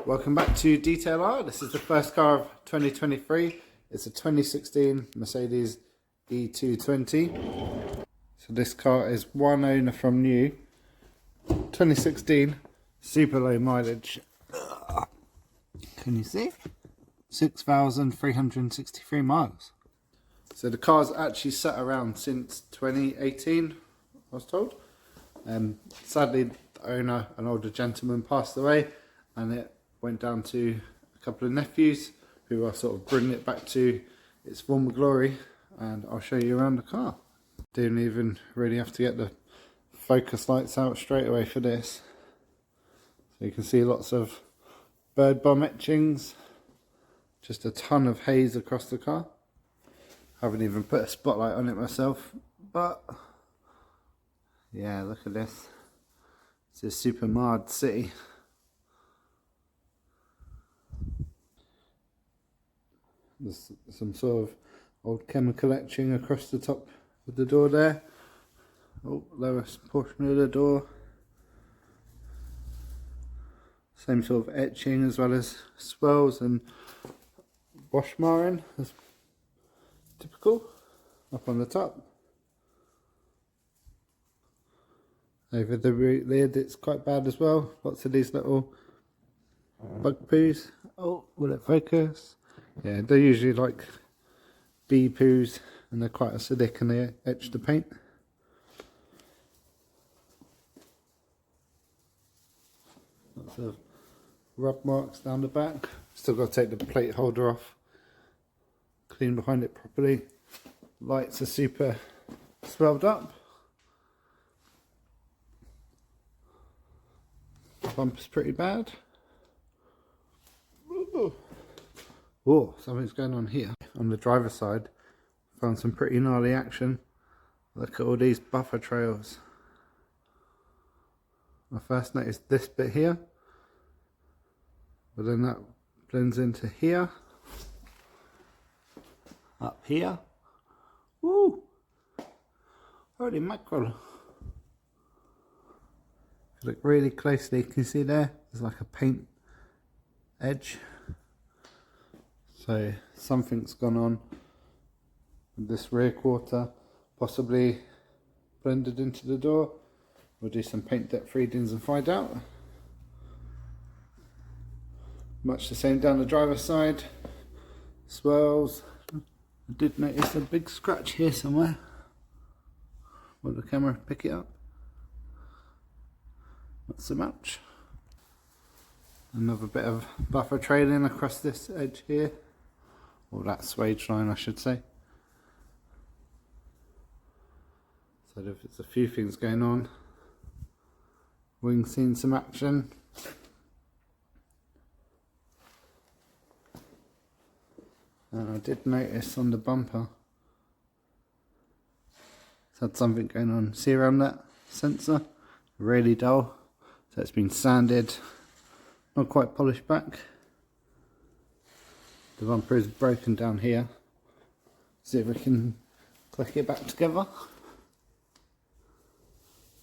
Welcome back to detailR. This is the first car of 2023. It's a 2016 Mercedes E220. So this car is one owner from new. 2016, super low mileage. Can you see? 6,363 miles. So the car's actually sat around since 2018, I was told. Sadly, the owner, an older gentleman, passed away, and it went down to a couple of nephews who are sort of bringing it back to its former glory, and I'll show you around the car. Didn't even really have to get the focus lights out straight away for this. So you can see lots of bird bomb etchings, just a ton of haze across the car. Haven't even put a spotlight on it myself, but yeah, look at this. It's a super marred city. There's some sort of old chemical etching across the top of the door there. Oh, lowest portion of the door. Same sort of etching as well as swirls and wash marring as typical. Up on the top. Over the lid it's quite bad as well. Lots of these little bug poos. Oh, will it focus? Yeah, they're usually like bee poos and they're quite acidic and they etch the paint. Lots of rub marks down the back. Still got to take the plate holder off. Clean behind it properly. Lights are super swelled up. Bumper's pretty bad. Ooh. Oh, something's going on here. On the driver's side, found some pretty gnarly action. Look at all these buffer trails. I first noticed this bit here, but then that blends into here. Up here. Woo! Holy mackerel. If you look really closely, you can see there, there's like a paint edge. So something's gone on with this rear quarter, possibly blended into the door. We'll do some paint depth readings and find out. Much the same down the driver's side. Swirls. I did notice a big scratch here somewhere. Will the camera pick it up? Not so much. Another bit of buffer trailing across this edge here. Or that swage line, I should say. So there's a few things going on. Wing's seen some action. And I did notice on the bumper it's had something going on. See around that sensor? Really dull. So it's been sanded, not quite polished back. The bumper is broken down here. See if we can click it back together.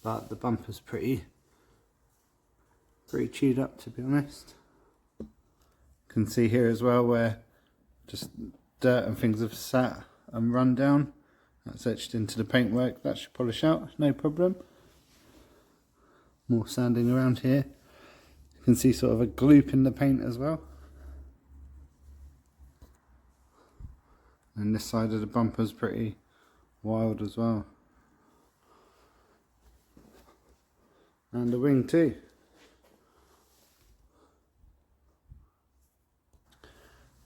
But the bumper's pretty chewed up, to be honest. You can see here as well where just dirt and things have sat and run down. That's etched into the paintwork. That should polish out, no problem. More sanding around here. You can see sort of a gloop in the paint as well. And this side of the bumper's pretty wild as well. And the wing too.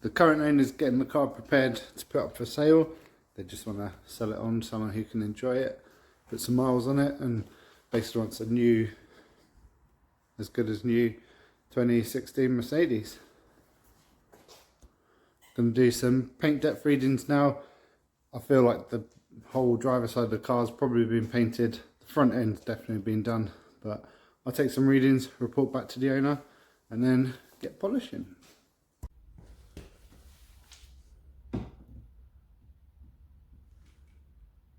The current owner's getting the car prepared to put up for sale. They just want to sell it on to someone who can enjoy it, put some miles on it, and basically wants a new, as good as new 2016 Mercedes. Going to do some paint depth readings now. I feel like the whole driver's side of the car's probably been painted. The front end's definitely been done, but I'll take some readings, report back to the owner, and then get polishing.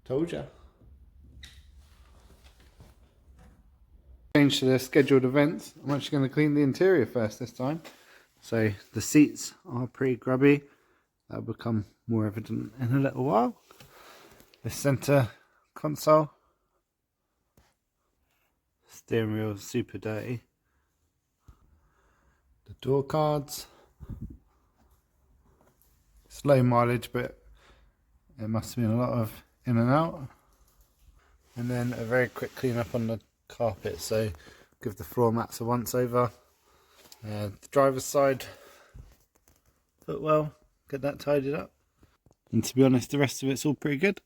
Told ya. Change to the scheduled events. I'm actually going to clean the interior first this time. So the seats are pretty grubby. That'll become more evident in a little while. The centre console, steering wheel is super dirty. The door cards, it's low mileage, but it must have been a lot of in and out. And then a very quick clean up on the carpet, so give the floor mats a once over. The driver's side footwell, get that tidied up. And to be honest, the rest of it's all pretty good.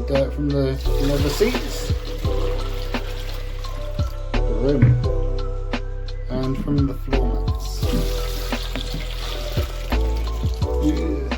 Dirt from the leather seats, the rim, and from the floor mats. Yeah.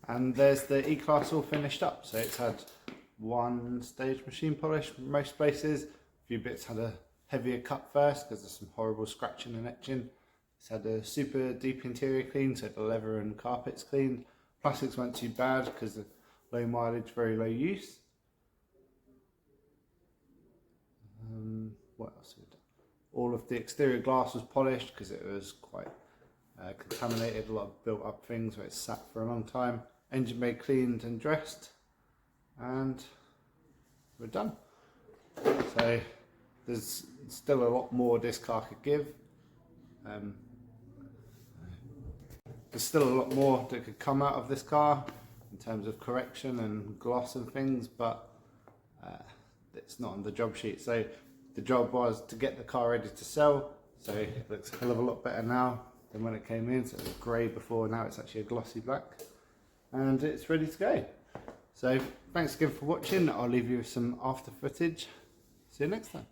And there's the E-Class all finished up. So it's had one stage machine polish most places. A few bits had a heavier cut first because there's some horrible scratching and etching. It's had a super deep interior clean, so the leather and carpets cleaned. Plastics weren't too bad because of low mileage, very low use. What else have we done? All of the exterior glass was polished because it was quite contaminated, a lot of built up things where it's sat for a long time. Engine bay cleaned and dressed, and we're done. So there's still a lot more this car could give. There's still a lot more that could come out of this car in terms of correction and gloss and things, but it's not on the job sheet. So the job was to get the car ready to sell, so it looks a hell of a lot better now than when it came in. So it was grey before, now it's actually a glossy black, and it's ready to go. So thanks again for watching. I'll leave you with some after footage. See you next time.